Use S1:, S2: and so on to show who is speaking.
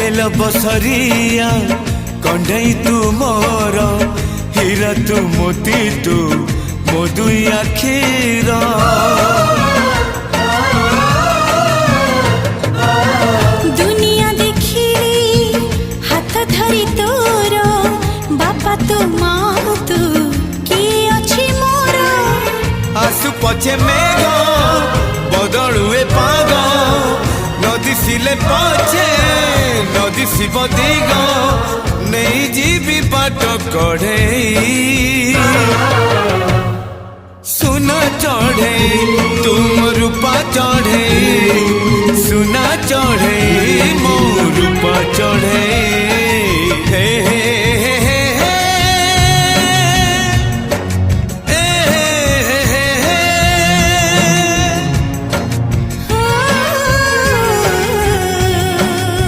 S1: bell Basaria कंढई तू मोर हीरा तू मोती तू मो दुई आखिर
S2: दुनिया देखी हाथ धरी तोर बापा तू माँ तू किए अच्छी मोर
S1: आसु पछे मेघ बदलुए पाग नदी सिले पछे नदी शिव दिग नहीं जीवी बाट कढ़े सुना चढ़े तुम रूपा चढ़े सुना चढ़े